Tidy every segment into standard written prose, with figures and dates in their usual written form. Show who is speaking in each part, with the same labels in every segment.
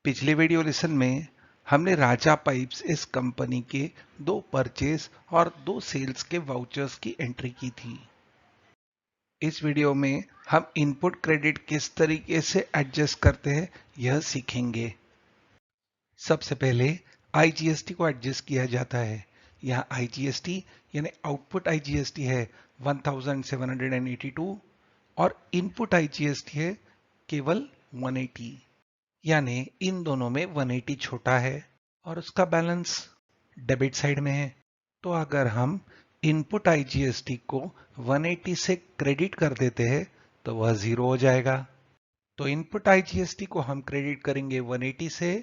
Speaker 1: पिछले video lesson में हमने राजा पाइप्स इस कंपनी के 2 परचेज और 2 सेल्स के वाउचर्स की एंट्री की थी। इस वीडियो में हम इनपुट क्रेडिट किस तरीके से एडजस्ट करते हैं यह सीखेंगे। सबसे पहले आईजीएसटी को एडजस्ट किया जाता है। यहाँ आईजीएसटी यानी आउटपुट आईजीएसटी है 1782 और इनपुट आईजीएसटी है केवल 180, यानी इन दोनों में 180 छोटा है और उसका बैलेंस डेबिट साइड में है। तो अगर हम इनपुट आईजीएसटी को 180 से क्रेडिट कर देते हैं तो वह 0 हो जाएगा। तो इनपुट आईजीएसटी को हम क्रेडिट करेंगे 180 से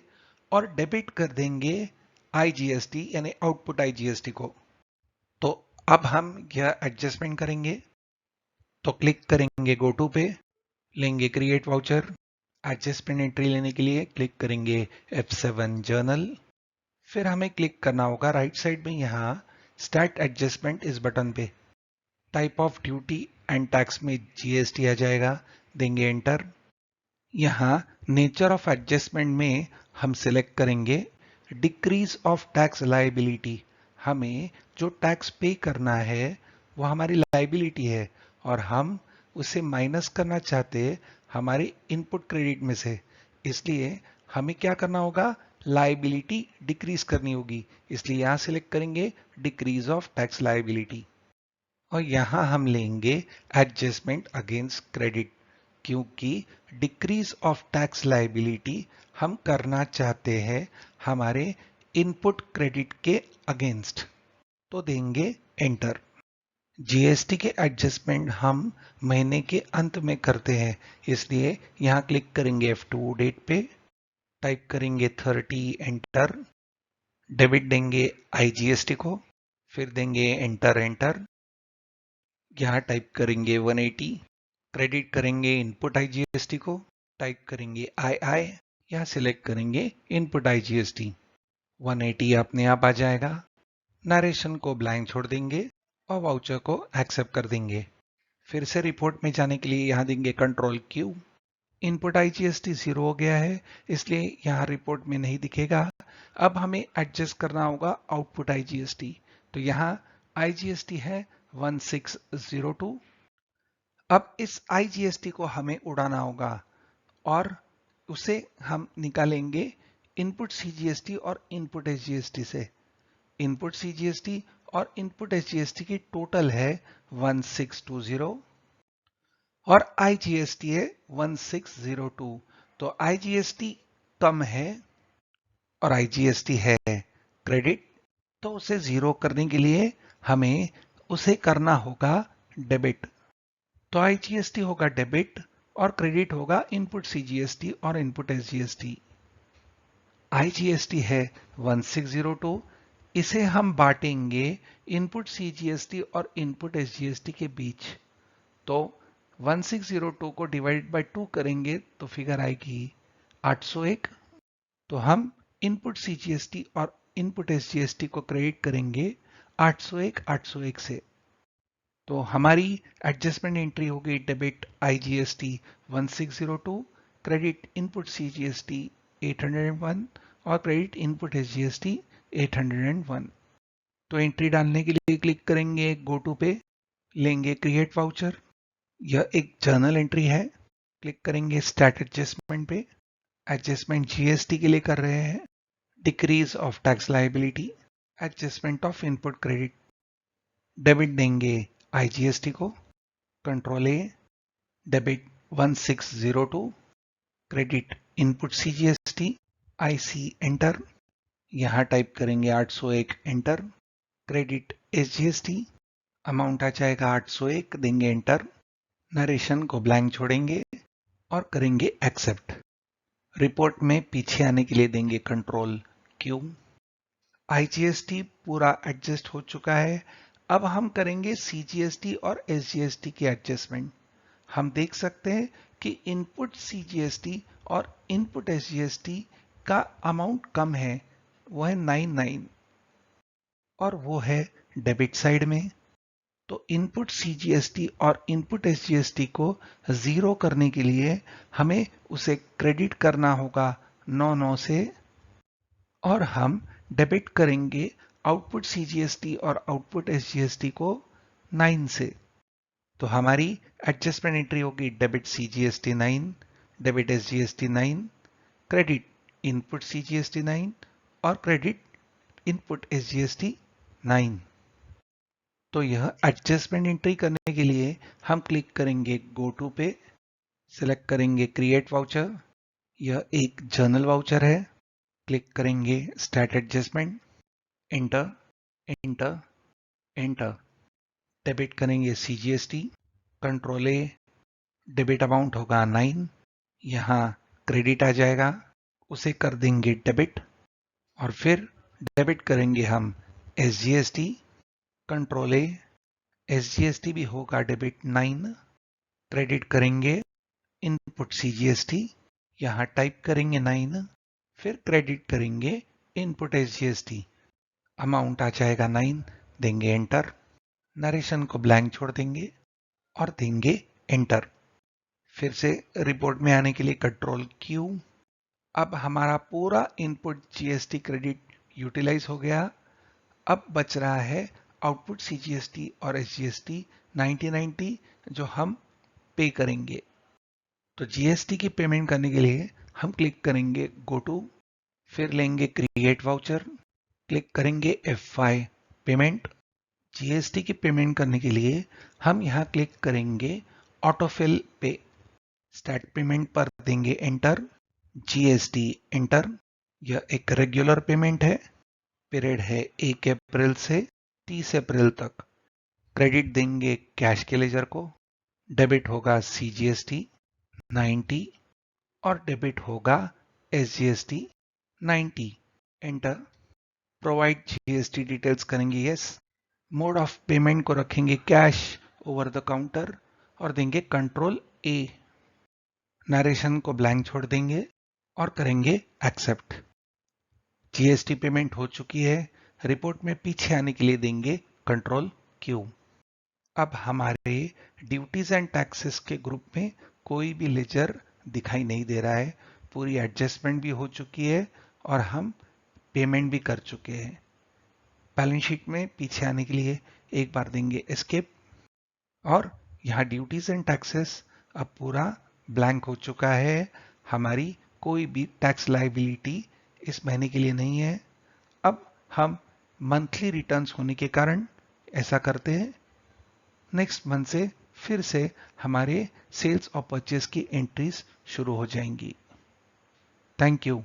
Speaker 1: और डेबिट कर देंगे आईजीएसटी यानी आउटपुट आईजीएसटी को। तो अब हम यह एडजस्टमेंट करेंगे। तो क्लिक करेंगे गो टू पे, लेंगे क्रिएट वाउचर। एडजस्टमेंट एंट्री लेने के लिए क्लिक करेंगे F7 जर्नल। फिर हमें क्लिक करना होगा राइट साइड में यहाँ स्टार्ट एडजस्टमेंट इस बटन पे। Type of duty and tax में जीएसटी आ जाएगा, देंगे एंटर। यहाँ नेचर ऑफ एडजस्टमेंट में हम सिलेक्ट करेंगे डिक्रीज ऑफ टैक्स लायबिलिटी। हमें जो टैक्स पे करना है वो हमारी लायबिलिटी है और हम उसे माइनस करना चाहते हैं हमारे इनपुट क्रेडिट में से। इसलिए हमें क्या करना होगा, लायबिलिटी डिक्रीज करनी होगी। इसलिए यहां सिलेक्ट करेंगे डिक्रीज ऑफ टैक्स लायबिलिटी और यहां हम लेंगे एडजस्टमेंट अगेंस्ट क्रेडिट, क्योंकि डिक्रीज ऑफ टैक्स लायबिलिटी हम करना चाहते हैं हमारे इनपुट क्रेडिट के अगेंस्ट। तो देंगे एंटर। जीएसटी के एडजस्टमेंट हम महीने के अंत में करते हैं, इसलिए यहां क्लिक करेंगे F2 डेट पे, टाइप करेंगे 30 एंटर। डेबिट देंगे आईजीएसटी को, फिर देंगे एंटर एंटर। यहां टाइप करेंगे 180। क्रेडिट करेंगे इनपुट आईजीएसटी को, टाइप करेंगे II। यहां सिलेक्ट करेंगे इनपुट आईजीएसटी। 180 अपने आप आ जाएगा। नरेशन को ब्लैंक छोड़ देंगे और वाउचर को एक्सेप्ट कर देंगे। फिर से रिपोर्ट में जाने के लिए यहां देंगे कंट्रोल Q। इनपुट आईजीएसटी 0 हो गया है, इसलिए यहां रिपोर्ट में नहीं दिखेगा। अब हमें एडजस्ट करना होगा आउटपुट आईजीएसटी। तो यहां आईजीएसटी है 1602। अब इस आईजीएसटी को हमें उड़ाना होगा और उसे हम निकालेंगे इनपुट सीजीएसटी और इनपुट एसजीएसटी से। इनपुट सीजीएसटी और इनपुट एसजीएसटी की टोटल है 1620 और आईजीएसटी है 1602। तो आईजीएसटी कम है और आईजीएसटी है क्रेडिट, तो उसे 0 करने के लिए हमें उसे करना होगा डेबिट। तो आईजीएसटी होगा डेबिट और क्रेडिट होगा इनपुट सीजीएसटी और इनपुट एसजीएसटी। आईजीएसटी है 1602, इसे हम बांटेंगे इनपुट सीजीएसटी और इनपुट एसजीएसटी के बीच। तो 1602 को डिवाइड बाय 2 करेंगे तो फिगर आएगी 801। तो हम इनपुट सीजीएसटी और इनपुट एसजीएसटी को क्रेडिट करेंगे 801 से। तो हमारी एडजस्टमेंट एंट्री होगी debit IGST 1602, credit input CGST 801 और क्रेडिट इनपुट एसजीएसटी 801। तो एंट्री डालने के लिए क्लिक करेंगे गो टू पे, लेंगे क्रिएट वाउचर। यह एक जर्नल एंट्री है। क्लिक करेंगे स्टार्ट एडजस्टमेंट पे। एडजस्टमेंट जीएसटी के लिए कर रहे हैं। Decrease of tax liability, adjustment of input credit. Debit देंगे आईजीएसटी को, control A, debit 1602, credit input CGST, IC enter. यहां टाइप करेंगे 801 एंटर। क्रेडिट एसजीएसटी, अमाउंट आ जाएगा 801, देंगे एंटर। नरेशन को ब्लैंक छोड़ेंगे और करेंगे एक्सेप्ट। रिपोर्ट में पीछे आने के लिए देंगे कंट्रोल Q। आईजीएसटी पूरा एडजस्ट हो चुका है। अब हम करेंगे सीजीएसटी और एसजीएसटी की एडजस्टमेंट। हम देख सकते हैं कि इनपुट सीजीएसटी और इनपुट एसजीएसटी का अमाउंट कम है, वो है 99 और वो है डेबिट साइड में। तो इनपुट सीजीएसटी और इनपुट एसजीएसटी को 0 करने के लिए हमें उसे क्रेडिट करना होगा 9 से और हम डेबिट करेंगे आउटपुट सीजीएसटी और आउटपुट एसजीएसटी को 9 से। तो हमारी एडजस्टमेंट एंट्री होगी debit CGST 9, debit SGST 9, credit input CGST 9 और क्रेडिट इनपुट एसजीएसटी 9। तो यह एडजस्टमेंट एंट्री करने के लिए हम क्लिक करेंगे गो टू पे, सिलेक्ट करेंगे क्रिएट वाउचर। यह एक जर्नल वाउचर है। क्लिक करेंगे start adjustment, enter, enter, enter. Debit करेंगे CGST, control A, debit amount होगा 9, यहाँ क्रेडिट आ जाएगा, उसे कर देंगे डेबिट और फिर डेबिट करेंगे हम एसजीएसटी, कंट्रोल ए, एसजीएसटी भी होगा डेबिट 9, क्रेडिट करेंगे इनपुट सीजीएसटी, यहाँ टाइप करेंगे 9, फिर क्रेडिट करेंगे इनपुट एसजीएसटी, अमाउंट आ जाएगा 9, देंगे एंटर, नरेशन को ब्लैंक छोड़ देंगे और देंगे एंटर। फिर से रिपोर्ट में आने के लिए कंट्रोल क्यू। अब हमारा पूरा इनपुट जीएसटी क्रेडिट यूटिलाइज हो गया। अब बच रहा है आउटपुट सीजीएसटी और एसजीएसटी 9090 जो हम पे करेंगे। तो जीएसटी की पेमेंट करने के लिए हम क्लिक करेंगे गो टू, फिर लेंगे क्रिएट वाउचर, क्लिक करेंगे F5 पेमेंट। जीएसटी की पेमेंट करने के लिए हम यहाँ क्लिक करेंगे ऑटोफिल पे, स्टार्ट पेमेंट पर देंगे एंटर, जीएसटी एंटर। यह एक रेगुलर पेमेंट है, पीरियड है 1 अप्रैल से 30 अप्रैल तक। क्रेडिट देंगे कैश के लेजर को, डेबिट होगा सीजीएसटी 90 और डेबिट होगा SGST 90, enter. Provide GST details करेंगे यस, मोड ऑफ पेमेंट को रखेंगे कैश ओवर द काउंटर और देंगे कंट्रोल ए, नरेशन को ब्लैंक छोड़ देंगे और करेंगे एक्सेप्ट। जीएसटी पेमेंट हो चुकी है। रिपोर्ट में पीछे आने के लिए देंगे कंट्रोल क्यू। अब हमारे ड्यूटीज एंड टैक्सेस के ग्रुप में कोई भी लेजर दिखाई नहीं दे रहा है। पूरी एडजस्टमेंट भी हो चुकी है और हम पेमेंट भी कर चुके हैं। बैलेंस शीट में पीछे आने के लिए एक बार देंगे एस्केप और यहाँ ड्यूटीज एंड टैक्सेस अब पूरा ब्लैंक हो चुका है। हमारी कोई भी टैक्स लायबिलिटी इस महीने के लिए नहीं है। अब हम मंथली रिटर्न्स होने के कारण ऐसा करते हैं, नेक्स्ट मंथ से फिर से हमारे सेल्स और परचेज की एंट्रीज शुरू हो जाएंगी। Thank you.